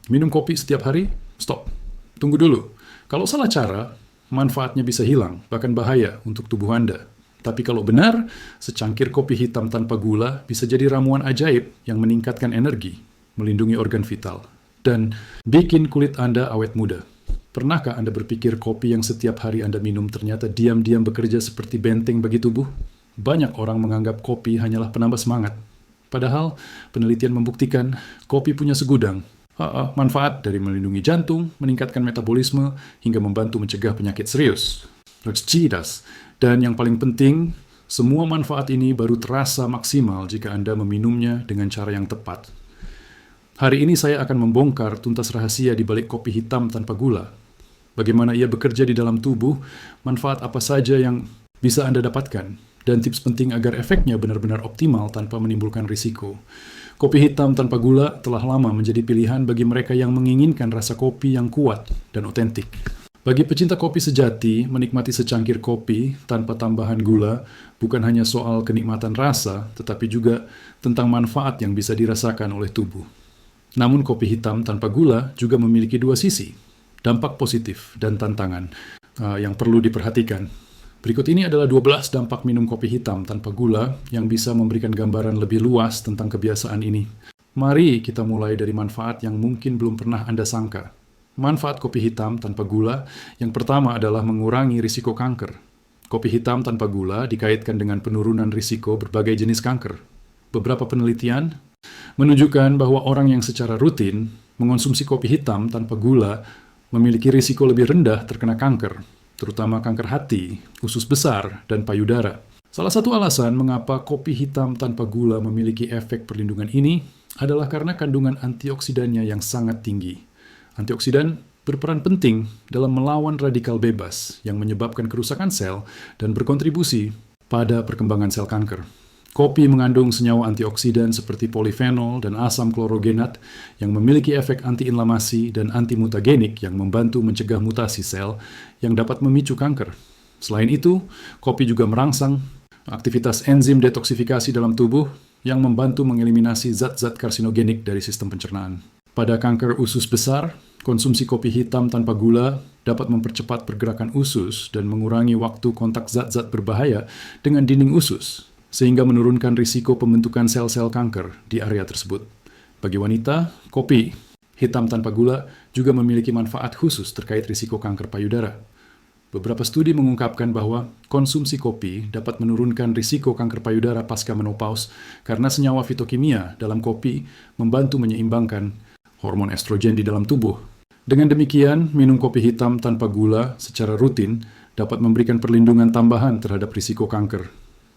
Minum kopi setiap hari? Stop. Tunggu dulu. Kalau salah cara, manfaatnya bisa hilang, bahkan bahaya untuk tubuh Anda. Tapi kalau benar, secangkir kopi hitam tanpa gula bisa jadi ramuan ajaib yang meningkatkan energi, melindungi organ vital, dan bikin kulit Anda awet muda. Pernahkah Anda berpikir kopi yang setiap hari Anda minum ternyata diam-diam bekerja seperti benteng bagi tubuh? Banyak orang menganggap kopi hanyalah penambah semangat. Padahal, penelitian membuktikan kopi punya segudang manfaat dari melindungi jantung, meningkatkan metabolisme, hingga membantu mencegah penyakit serius. Dan yang paling penting, semua manfaat ini baru terasa maksimal jika Anda meminumnya dengan cara yang tepat. Hari ini saya akan membongkar tuntas rahasia di balik kopi hitam tanpa gula. Bagaimana ia bekerja di dalam tubuh, manfaat apa saja yang bisa Anda dapatkan, dan tips penting agar efeknya benar-benar optimal tanpa menimbulkan risiko. Kopi hitam tanpa gula telah lama menjadi pilihan bagi mereka yang menginginkan rasa kopi yang kuat dan otentik. Bagi pecinta kopi sejati, menikmati secangkir kopi tanpa tambahan gula bukan hanya soal kenikmatan rasa, tetapi juga tentang manfaat yang bisa dirasakan oleh tubuh. Namun kopi hitam tanpa gula juga memiliki dua sisi, dampak positif dan tantangan yang perlu diperhatikan. Berikut ini adalah 12 dampak minum kopi hitam tanpa gula yang bisa memberikan gambaran lebih luas tentang kebiasaan ini. Mari kita mulai dari manfaat yang mungkin belum pernah Anda sangka. Manfaat kopi hitam tanpa gula yang pertama adalah mengurangi risiko kanker. Kopi hitam tanpa gula dikaitkan dengan penurunan risiko berbagai jenis kanker. Beberapa penelitian menunjukkan bahwa orang yang secara rutin mengonsumsi kopi hitam tanpa gula memiliki risiko lebih rendah terkena kanker, terutama kanker hati, usus besar, dan payudara. Salah satu alasan mengapa kopi hitam tanpa gula memiliki efek perlindungan ini adalah karena kandungan antioksidannya yang sangat tinggi. Antioksidan berperan penting dalam melawan radikal bebas yang menyebabkan kerusakan sel dan berkontribusi pada perkembangan sel kanker. Kopi mengandung senyawa antioksidan seperti polifenol dan asam klorogenat yang memiliki efek antiinflamasi dan antimutagenik yang membantu mencegah mutasi sel yang dapat memicu kanker. Selain itu, kopi juga merangsang aktivitas enzim detoksifikasi dalam tubuh yang membantu mengeliminasi zat-zat karsinogenik dari sistem pencernaan. Pada kanker usus besar, konsumsi kopi hitam tanpa gula dapat mempercepat pergerakan usus dan mengurangi waktu kontak zat-zat berbahaya dengan dinding usus, sehingga menurunkan risiko pembentukan sel-sel kanker di area tersebut. Bagi wanita, kopi hitam tanpa gula juga memiliki manfaat khusus terkait risiko kanker payudara. Beberapa studi mengungkapkan bahwa konsumsi kopi dapat menurunkan risiko kanker payudara pasca menopause karena senyawa fitokimia dalam kopi membantu menyeimbangkan hormon estrogen di dalam tubuh. Dengan demikian, minum kopi hitam tanpa gula secara rutin dapat memberikan perlindungan tambahan terhadap risiko kanker.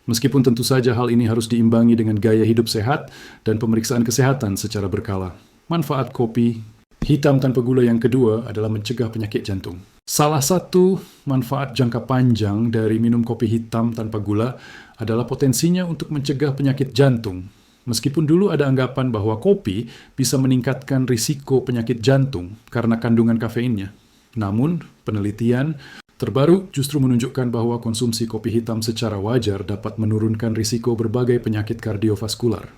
Meskipun tentu saja hal ini harus diimbangi dengan gaya hidup sehat dan pemeriksaan kesehatan secara berkala. Manfaat kopi hitam tanpa gula yang kedua adalah mencegah penyakit jantung. Salah satu manfaat jangka panjang dari minum kopi hitam tanpa gula adalah potensinya untuk mencegah penyakit jantung. Meskipun dulu ada anggapan bahwa kopi bisa meningkatkan risiko penyakit jantung karena kandungan kafeinnya. Namun, penelitian terbaru justru menunjukkan bahwa konsumsi kopi hitam secara wajar dapat menurunkan risiko berbagai penyakit kardiovaskular.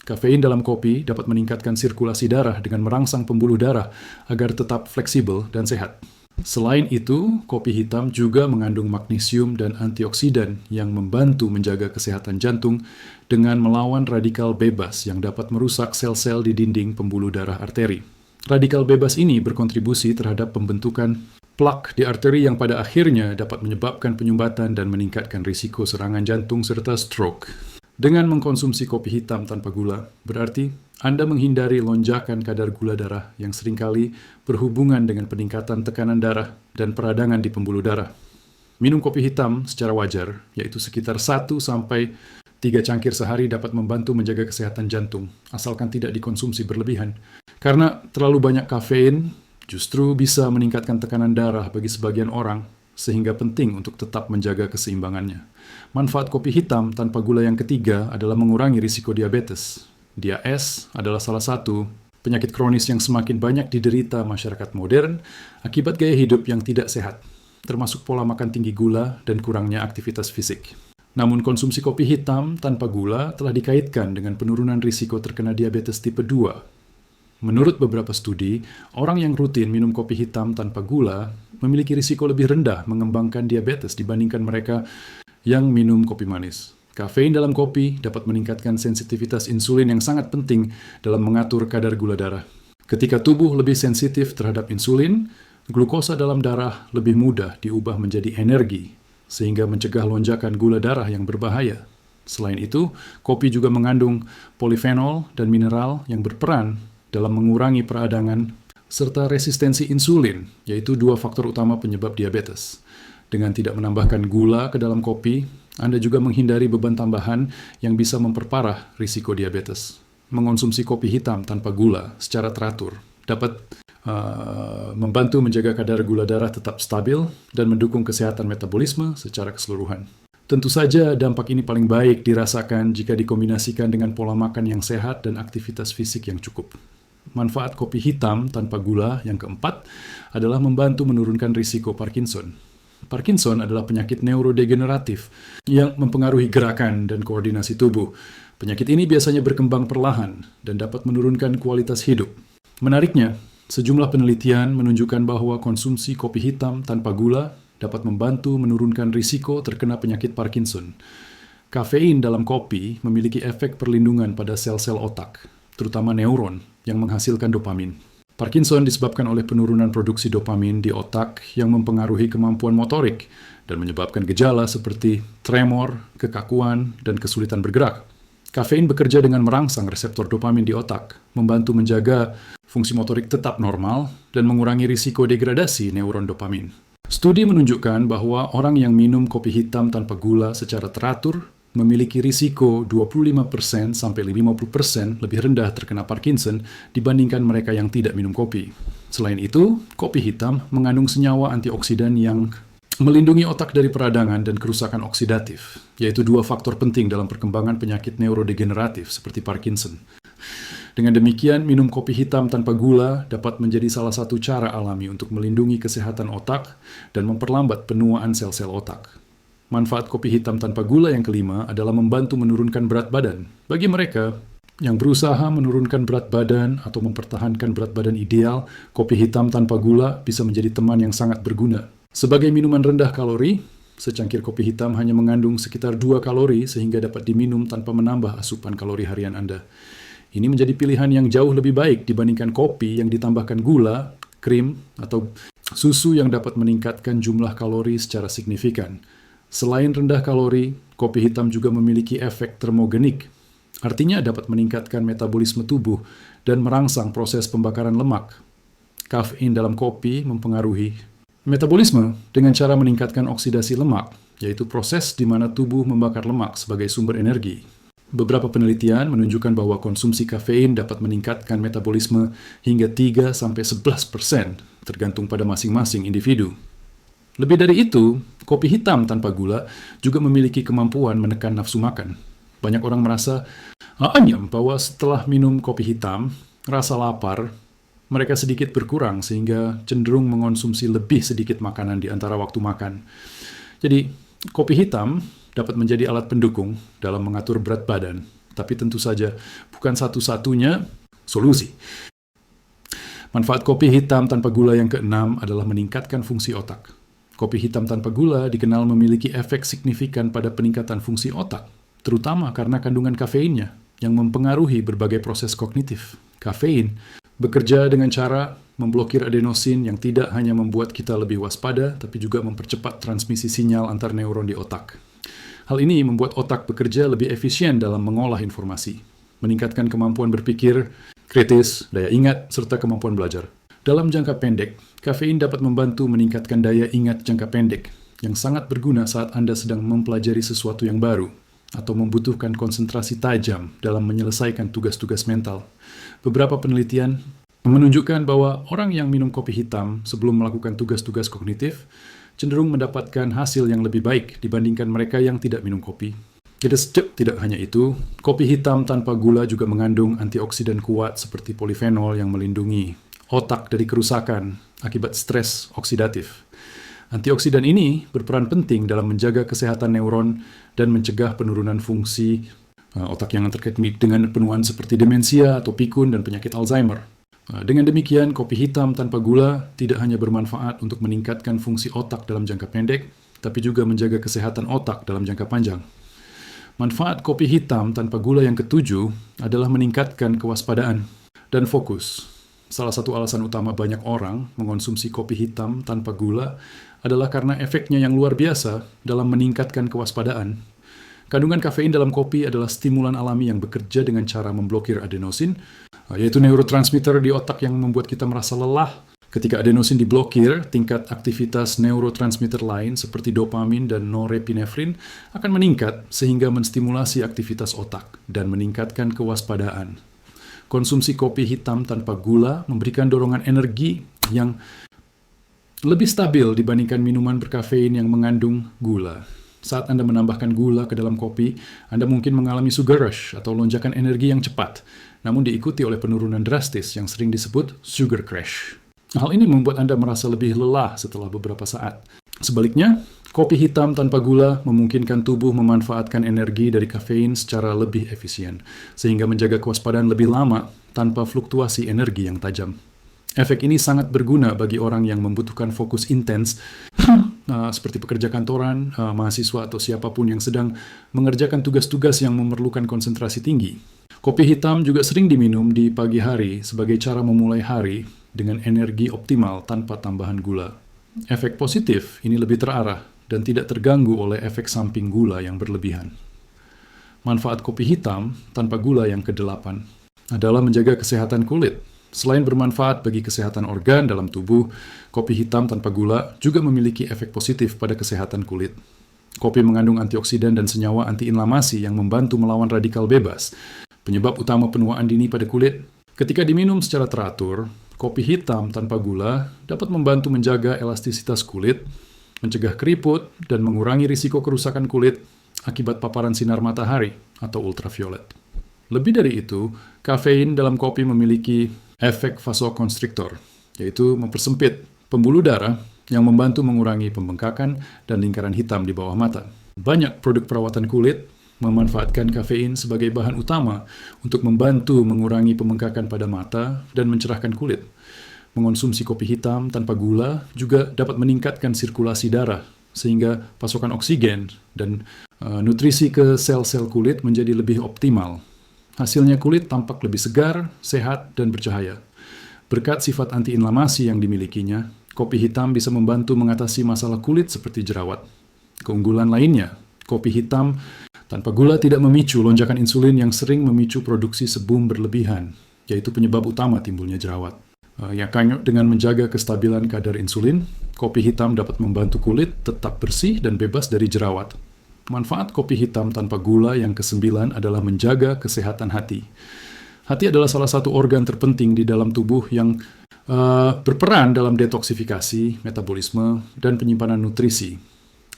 Kafein dalam kopi dapat meningkatkan sirkulasi darah dengan merangsang pembuluh darah agar tetap fleksibel dan sehat. Selain itu, kopi hitam juga mengandung magnesium dan antioksidan yang membantu menjaga kesehatan jantung dengan melawan radikal bebas yang dapat merusak sel-sel di dinding pembuluh darah arteri. Radikal bebas ini berkontribusi terhadap pembentukan plak di arteri yang pada akhirnya dapat menyebabkan penyumbatan dan meningkatkan risiko serangan jantung serta stroke. Dengan mengkonsumsi kopi hitam tanpa gula, berarti Anda menghindari lonjakan kadar gula darah yang seringkali berhubungan dengan peningkatan tekanan darah dan peradangan di pembuluh darah. Minum kopi hitam secara wajar, yaitu sekitar 1-3 cangkir sehari dapat membantu menjaga kesehatan jantung, asalkan tidak dikonsumsi berlebihan. Karena terlalu banyak kafein justru bisa meningkatkan tekanan darah bagi sebagian orang, sehingga penting untuk tetap menjaga keseimbangannya. Manfaat kopi hitam tanpa gula yang ketiga adalah mengurangi risiko diabetes. Diabetes adalah salah satu penyakit kronis yang semakin banyak diderita masyarakat modern akibat gaya hidup yang tidak sehat, termasuk pola makan tinggi gula dan kurangnya aktivitas fisik. Namun konsumsi kopi hitam tanpa gula telah dikaitkan dengan penurunan risiko terkena diabetes tipe 2. Menurut beberapa studi, orang yang rutin minum kopi hitam tanpa gula memiliki risiko lebih rendah mengembangkan diabetes dibandingkan mereka yang minum kopi manis. Kafein dalam kopi dapat meningkatkan sensitivitas insulin yang sangat penting dalam mengatur kadar gula darah. Ketika tubuh lebih sensitif terhadap insulin, glukosa dalam darah lebih mudah diubah menjadi energi, sehingga mencegah lonjakan gula darah yang berbahaya. Selain itu, kopi juga mengandung polifenol dan mineral yang berperan dalam mengurangi peradangan serta resistensi insulin, yaitu dua faktor utama penyebab diabetes. Dengan tidak menambahkan gula ke dalam kopi, Anda juga menghindari beban tambahan yang bisa memperparah risiko diabetes. Mengonsumsi kopi hitam tanpa gula secara teratur dapat membantu menjaga kadar gula darah tetap stabil dan mendukung kesehatan metabolisme secara keseluruhan. Tentu saja dampak ini paling baik dirasakan jika dikombinasikan dengan pola makan yang sehat dan aktivitas fisik yang cukup. Manfaat kopi hitam tanpa gula yang keempat adalah membantu menurunkan risiko Parkinson. Parkinson adalah penyakit neurodegeneratif yang mempengaruhi gerakan dan koordinasi tubuh. Penyakit ini biasanya berkembang perlahan dan dapat menurunkan kualitas hidup. Menariknya, sejumlah penelitian menunjukkan bahwa konsumsi kopi hitam tanpa gula dapat membantu menurunkan risiko terkena penyakit Parkinson. Kafein dalam kopi memiliki efek perlindungan pada sel-sel otak, terutama neuron yang menghasilkan dopamin. Parkinson disebabkan oleh penurunan produksi dopamin di otak yang mempengaruhi kemampuan motorik dan menyebabkan gejala seperti tremor, kekakuan, dan kesulitan bergerak. Kafein bekerja dengan merangsang reseptor dopamin di otak, membantu menjaga fungsi motorik tetap normal dan mengurangi risiko degradasi neuron dopamin. Studi menunjukkan bahwa orang yang minum kopi hitam tanpa gula secara teratur memiliki risiko 25% sampai 50% lebih rendah terkena Parkinson dibandingkan mereka yang tidak minum kopi. Selain itu, kopi hitam mengandung senyawa antioksidan yang melindungi otak dari peradangan dan kerusakan oksidatif, yaitu dua faktor penting dalam perkembangan penyakit neurodegeneratif seperti Parkinson. Dengan demikian, minum kopi hitam tanpa gula dapat menjadi salah satu cara alami untuk melindungi kesehatan otak dan memperlambat penuaan sel-sel otak. Manfaat kopi hitam tanpa gula yang kelima adalah membantu menurunkan berat badan. Bagi mereka yang berusaha menurunkan berat badan atau mempertahankan berat badan ideal, kopi hitam tanpa gula bisa menjadi teman yang sangat berguna. Sebagai minuman rendah kalori, secangkir kopi hitam hanya mengandung sekitar 2 kalori sehingga dapat diminum tanpa menambah asupan kalori harian Anda. Ini menjadi pilihan yang jauh lebih baik dibandingkan kopi yang ditambahkan gula, krim, atau susu yang dapat meningkatkan jumlah kalori secara signifikan. Selain rendah kalori, kopi hitam juga memiliki efek termogenik, artinya dapat meningkatkan metabolisme tubuh dan merangsang proses pembakaran lemak. Kafein dalam kopi mempengaruhi metabolisme dengan cara meningkatkan oksidasi lemak, yaitu proses di mana tubuh membakar lemak sebagai sumber energi. Beberapa penelitian menunjukkan bahwa konsumsi kafein dapat meningkatkan metabolisme hingga 3-11%, tergantung pada masing-masing individu. Lebih dari itu, kopi hitam tanpa gula juga memiliki kemampuan menekan nafsu makan. Banyak orang merasa anyam bahwa setelah minum kopi hitam, rasa lapar mereka sedikit berkurang sehingga cenderung mengonsumsi lebih sedikit makanan di antara waktu makan. Jadi, kopi hitam dapat menjadi alat pendukung dalam mengatur berat badan, tapi tentu saja bukan satu-satunya solusi. Manfaat kopi hitam tanpa gula yang keenam adalah meningkatkan fungsi otak. Kopi hitam tanpa gula dikenal memiliki efek signifikan pada peningkatan fungsi otak, terutama karena kandungan kafeinnya yang mempengaruhi berbagai proses kognitif. Kafein bekerja dengan cara memblokir adenosin yang tidak hanya membuat kita lebih waspada, tapi juga mempercepat transmisi sinyal antar neuron di otak. Hal ini membuat otak bekerja lebih efisien dalam mengolah informasi, meningkatkan kemampuan berpikir kritis, daya ingat, serta kemampuan belajar. Dalam jangka pendek, kafein dapat membantu meningkatkan daya ingat jangka pendek, yang sangat berguna saat Anda sedang mempelajari sesuatu yang baru, atau membutuhkan konsentrasi tajam dalam menyelesaikan tugas-tugas mental. Beberapa penelitian menunjukkan bahwa orang yang minum kopi hitam sebelum melakukan tugas-tugas kognitif cenderung mendapatkan hasil yang lebih baik dibandingkan mereka yang tidak minum kopi. Tidak hanya itu, kopi hitam tanpa gula juga mengandung antioksidan kuat seperti polifenol yang melindungi otak dari kerusakan akibat stres oksidatif. Antioksidan ini berperan penting dalam menjaga kesehatan neuron dan mencegah penurunan fungsi otak yang terkait dengan penuaan seperti demensia atau pikun dan penyakit Alzheimer. Dengan demikian, kopi hitam tanpa gula tidak hanya bermanfaat untuk meningkatkan fungsi otak dalam jangka pendek, tapi juga menjaga kesehatan otak dalam jangka panjang. Manfaat kopi hitam tanpa gula yang ketujuh adalah meningkatkan kewaspadaan dan fokus. Salah satu alasan utama banyak orang mengonsumsi kopi hitam tanpa gula adalah karena efeknya yang luar biasa dalam meningkatkan kewaspadaan. Kandungan kafein dalam kopi adalah stimulan alami yang bekerja dengan cara memblokir adenosin, yaitu neurotransmitter di otak yang membuat kita merasa lelah. Ketika adenosin diblokir, tingkat aktivitas neurotransmitter lain seperti dopamin dan norepinefrin akan meningkat sehingga menstimulasi aktivitas otak dan meningkatkan kewaspadaan. Konsumsi kopi hitam tanpa gula memberikan dorongan energi yang lebih stabil dibandingkan minuman berkafein yang mengandung gula. Saat Anda menambahkan gula ke dalam kopi, Anda mungkin mengalami sugar rush atau lonjakan energi yang cepat, namun diikuti oleh penurunan drastis yang sering disebut sugar crash. Hal ini membuat Anda merasa lebih lelah setelah beberapa saat. Sebaliknya, kopi hitam tanpa gula memungkinkan tubuh memanfaatkan energi dari kafein secara lebih efisien, sehingga menjaga kewaspadaan lebih lama tanpa fluktuasi energi yang tajam. Efek ini sangat berguna bagi orang yang membutuhkan fokus intens, seperti pekerja kantoran, mahasiswa, atau siapapun yang sedang mengerjakan tugas-tugas yang memerlukan konsentrasi tinggi. Kopi hitam juga sering diminum di pagi hari sebagai cara memulai hari dengan energi optimal tanpa tambahan gula. Efek positif ini lebih terarah dan tidak terganggu oleh efek samping gula yang berlebihan. Manfaat kopi hitam tanpa gula yang ke-8 adalah menjaga kesehatan kulit. Selain bermanfaat bagi kesehatan organ dalam tubuh, kopi hitam tanpa gula juga memiliki efek positif pada kesehatan kulit. Kopi mengandung antioksidan dan senyawa antiinflamasi yang membantu melawan radikal bebas, penyebab utama penuaan dini pada kulit. Ketika diminum secara teratur, kopi hitam tanpa gula dapat membantu menjaga elastisitas kulit, mencegah keriput, dan mengurangi risiko kerusakan kulit akibat paparan sinar matahari atau ultraviolet. Lebih dari itu, kafein dalam kopi memiliki efek vasokonstriktor, yaitu mempersempit pembuluh darah yang membantu mengurangi pembengkakan dan lingkaran hitam di bawah mata. Banyak produk perawatan kulit memanfaatkan kafein sebagai bahan utama untuk membantu mengurangi pembengkakan pada mata dan mencerahkan kulit. Mengonsumsi kopi hitam tanpa gula juga dapat meningkatkan sirkulasi darah, sehingga pasokan oksigen dan nutrisi ke sel-sel kulit menjadi lebih optimal. Hasilnya kulit tampak lebih segar, sehat, dan bercahaya. Berkat sifat antiinflamasi yang dimilikinya, kopi hitam bisa membantu mengatasi masalah kulit seperti jerawat. Keunggulan lainnya, kopi hitam tanpa gula tidak memicu lonjakan insulin yang sering memicu produksi sebum berlebihan, yaitu penyebab utama timbulnya jerawat. Dengan menjaga kestabilan kadar insulin, kopi hitam dapat membantu kulit tetap bersih dan bebas dari jerawat. Manfaat kopi hitam tanpa gula yang ke-9 adalah menjaga kesehatan hati. Hati adalah salah satu organ terpenting di dalam tubuh yang berperan dalam detoksifikasi, metabolisme, dan penyimpanan nutrisi.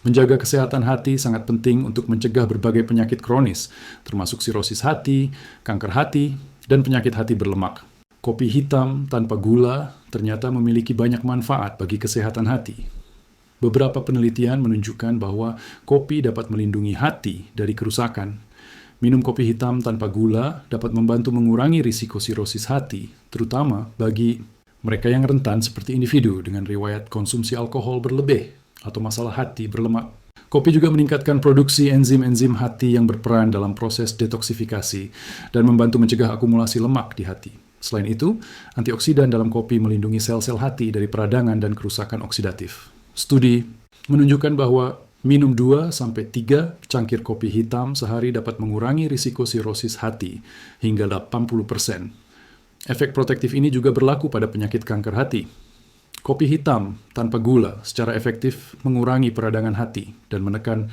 Menjaga kesehatan hati sangat penting untuk mencegah berbagai penyakit kronis, termasuk sirosis hati, kanker hati, dan penyakit hati berlemak. Kopi hitam tanpa gula ternyata memiliki banyak manfaat bagi kesehatan hati. Beberapa penelitian menunjukkan bahwa kopi dapat melindungi hati dari kerusakan. Minum kopi hitam tanpa gula dapat membantu mengurangi risiko sirosis hati, terutama bagi mereka yang rentan seperti individu dengan riwayat konsumsi alkohol berlebih atau masalah hati berlemak. Kopi juga meningkatkan produksi enzim-enzim hati yang berperan dalam proses detoksifikasi dan membantu mencegah akumulasi lemak di hati. Selain itu, antioksidan dalam kopi melindungi sel-sel hati dari peradangan dan kerusakan oksidatif. Studi menunjukkan bahwa minum 2-3 cangkir kopi hitam sehari dapat mengurangi risiko sirosis hati hingga 80%. Efek protektif ini juga berlaku pada penyakit kanker hati. Kopi hitam tanpa gula secara efektif mengurangi peradangan hati dan menekan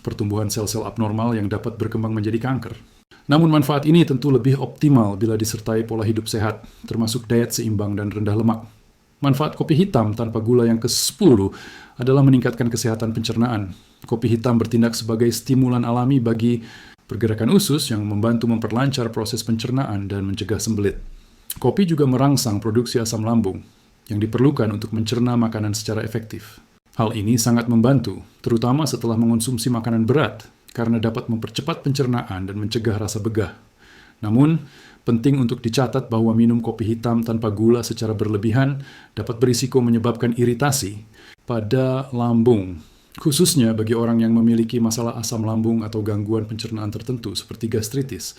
pertumbuhan sel-sel abnormal yang dapat berkembang menjadi kanker. Namun manfaat ini tentu lebih optimal bila disertai pola hidup sehat, termasuk diet seimbang dan rendah lemak. Manfaat kopi hitam tanpa gula yang ke-10 adalah meningkatkan kesehatan pencernaan. Kopi hitam bertindak sebagai stimulan alami bagi pergerakan usus yang membantu memperlancar proses pencernaan dan mencegah sembelit. Kopi juga merangsang produksi asam lambung yang diperlukan untuk mencerna makanan secara efektif. Hal ini sangat membantu, terutama setelah mengonsumsi makanan berat, karena dapat mempercepat pencernaan dan mencegah rasa begah. Namun, penting untuk dicatat bahwa minum kopi hitam tanpa gula secara berlebihan dapat berisiko menyebabkan iritasi pada lambung, khususnya bagi orang yang memiliki masalah asam lambung atau gangguan pencernaan tertentu seperti gastritis.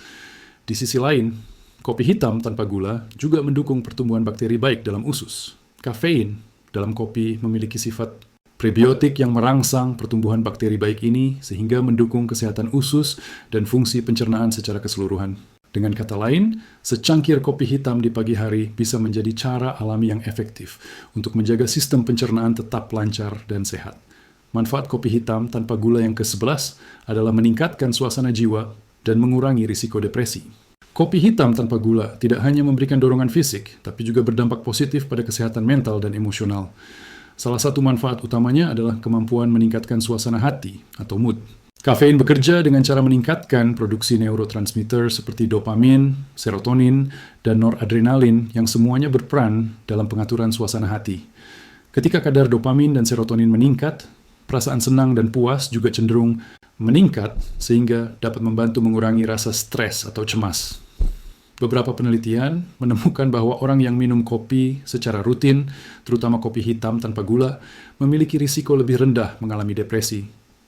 Di sisi lain, kopi hitam tanpa gula juga mendukung pertumbuhan bakteri baik dalam usus. Kafein dalam kopi memiliki sifat prebiotik yang merangsang pertumbuhan bakteri baik ini sehingga mendukung kesehatan usus dan fungsi pencernaan secara keseluruhan. Dengan kata lain, secangkir kopi hitam di pagi hari bisa menjadi cara alami yang efektif untuk menjaga sistem pencernaan tetap lancar dan sehat. Manfaat kopi hitam tanpa gula yang ke-11 adalah meningkatkan suasana jiwa dan mengurangi risiko depresi. Kopi hitam tanpa gula tidak hanya memberikan dorongan fisik, tapi juga berdampak positif pada kesehatan mental dan emosional. Salah satu manfaat utamanya adalah kemampuan meningkatkan suasana hati atau mood. Kafein bekerja dengan cara meningkatkan produksi neurotransmitter seperti dopamin, serotonin, dan noradrenalin yang semuanya berperan dalam pengaturan suasana hati. Ketika kadar dopamin dan serotonin meningkat, perasaan senang dan puas juga cenderung meningkat sehingga dapat membantu mengurangi rasa stres atau cemas. Beberapa penelitian menemukan bahwa orang yang minum kopi secara rutin, terutama kopi hitam tanpa gula, memiliki risiko lebih rendah mengalami depresi.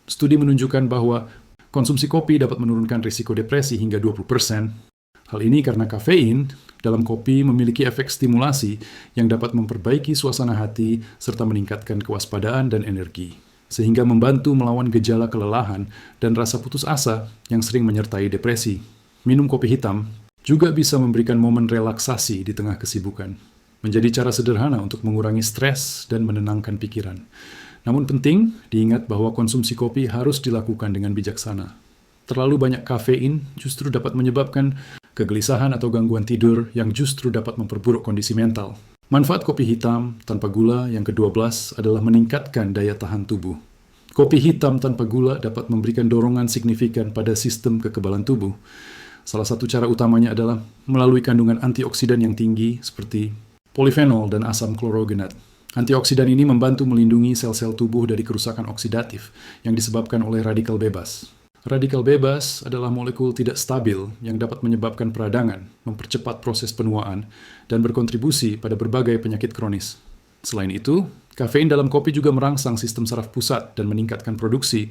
Studi menunjukkan bahwa konsumsi kopi dapat menurunkan risiko depresi hingga 20%. Hal ini karena kafein dalam kopi memiliki efek stimulasi yang dapat memperbaiki suasana hati serta meningkatkan kewaspadaan dan energi, sehingga membantu melawan gejala kelelahan dan rasa putus asa yang sering menyertai depresi. Minum kopi hitam juga bisa memberikan momen relaksasi di tengah kesibukan, menjadi cara sederhana untuk mengurangi stres dan menenangkan pikiran. Namun penting diingat bahwa konsumsi kopi harus dilakukan dengan bijaksana. Terlalu banyak kafein justru dapat menyebabkan kegelisahan atau gangguan tidur yang justru dapat memperburuk kondisi mental. Manfaat kopi hitam tanpa gula yang ke-12 adalah meningkatkan daya tahan tubuh. Kopi hitam tanpa gula dapat memberikan dorongan signifikan pada sistem kekebalan tubuh. Salah satu cara utamanya adalah melalui kandungan antioksidan yang tinggi seperti polifenol dan asam klorogenat. Antioksidan ini membantu melindungi sel-sel tubuh dari kerusakan oksidatif yang disebabkan oleh radikal bebas. Radikal bebas adalah molekul tidak stabil yang dapat menyebabkan peradangan, mempercepat proses penuaan, dan berkontribusi pada berbagai penyakit kronis. Selain itu, kafein dalam kopi juga merangsang sistem saraf pusat dan meningkatkan produksi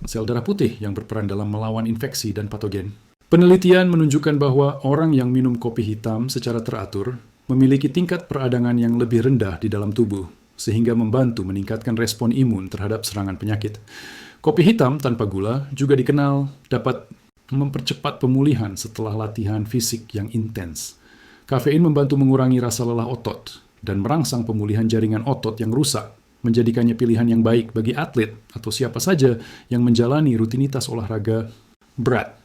sel darah putih yang berperan dalam melawan infeksi dan patogen. Penelitian menunjukkan bahwa orang yang minum kopi hitam secara teratur memiliki tingkat peradangan yang lebih rendah di dalam tubuh, sehingga membantu meningkatkan respon imun terhadap serangan penyakit. Kopi hitam tanpa gula juga dikenal dapat mempercepat pemulihan setelah latihan fisik yang intens. Kafein membantu mengurangi rasa lelah otot dan merangsang pemulihan jaringan otot yang rusak, menjadikannya pilihan yang baik bagi atlet atau siapa saja yang menjalani rutinitas olahraga berat.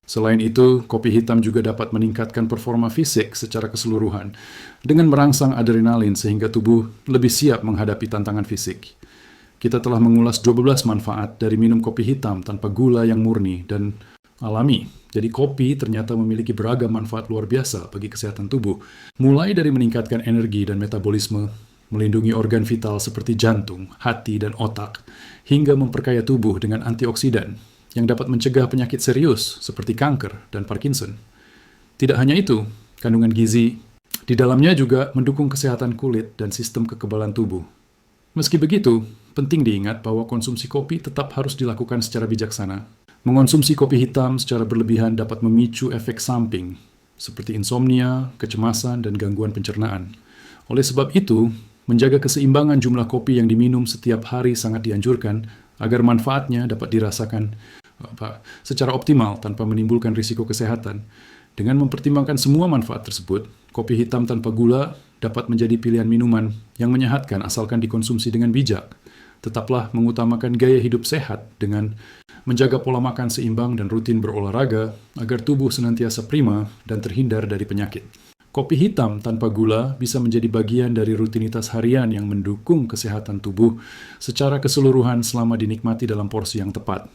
Selain itu, kopi hitam juga dapat meningkatkan performa fisik secara keseluruhan dengan merangsang adrenalin sehingga tubuh lebih siap menghadapi tantangan fisik. Kita telah mengulas 12 manfaat dari minum kopi hitam tanpa gula yang murni dan alami. Jadi kopi ternyata memiliki beragam manfaat luar biasa bagi kesehatan tubuh, mulai dari meningkatkan energi dan metabolisme, melindungi organ vital seperti jantung, hati, dan otak, hingga memperkaya tubuh dengan antioksidan yang dapat mencegah penyakit serius seperti kanker dan Parkinson. Tidak hanya itu, kandungan gizi di dalamnya juga mendukung kesehatan kulit dan sistem kekebalan tubuh. Meski begitu, penting diingat bahwa konsumsi kopi tetap harus dilakukan secara bijaksana. Mengonsumsi kopi hitam secara berlebihan dapat memicu efek samping, seperti insomnia, kecemasan, dan gangguan pencernaan. Oleh sebab itu, menjaga keseimbangan jumlah kopi yang diminum setiap hari sangat dianjurkan agar manfaatnya dapat dirasakan secara optimal tanpa menimbulkan risiko kesehatan. Dengan mempertimbangkan semua manfaat tersebut, kopi hitam tanpa gula dapat menjadi pilihan minuman yang menyehatkan asalkan dikonsumsi dengan bijak. Tetaplah mengutamakan gaya hidup sehat dengan menjaga pola makan seimbang dan rutin berolahraga agar tubuh senantiasa prima dan terhindar dari penyakit. Kopi hitam tanpa gula bisa menjadi bagian dari rutinitas harian yang mendukung kesehatan tubuh secara keseluruhan selama dinikmati dalam porsi yang tepat.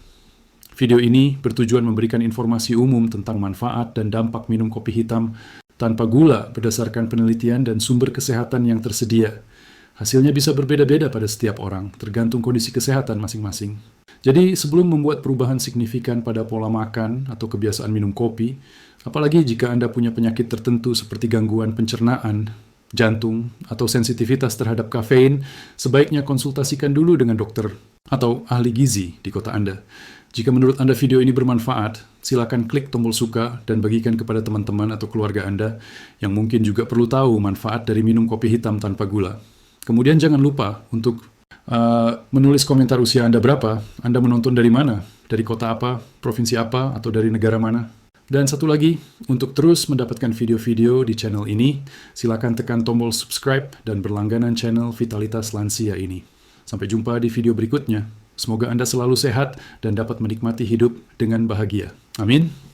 Video ini bertujuan memberikan informasi umum tentang manfaat dan dampak minum kopi hitam tanpa gula berdasarkan penelitian dan sumber kesehatan yang tersedia. Hasilnya bisa berbeda-beda pada setiap orang, tergantung kondisi kesehatan masing-masing. Jadi, sebelum membuat perubahan signifikan pada pola makan atau kebiasaan minum kopi, apalagi jika Anda punya penyakit tertentu seperti gangguan pencernaan, jantung, atau sensitivitas terhadap kafein, sebaiknya konsultasikan dulu dengan dokter atau ahli gizi di kota Anda. Jika menurut Anda video ini bermanfaat, silakan klik tombol suka dan bagikan kepada teman-teman atau keluarga Anda yang mungkin juga perlu tahu manfaat dari minum kopi hitam tanpa gula. Kemudian jangan lupa untuk menulis komentar usia Anda berapa, Anda menonton dari mana, dari kota apa, provinsi apa, atau dari negara mana. Dan satu lagi, untuk terus mendapatkan video-video di channel ini, silakan tekan tombol subscribe dan berlangganan channel Vitalitas Lansia ini. Sampai jumpa di video berikutnya. Semoga Anda selalu sehat dan dapat menikmati hidup dengan bahagia. Amin.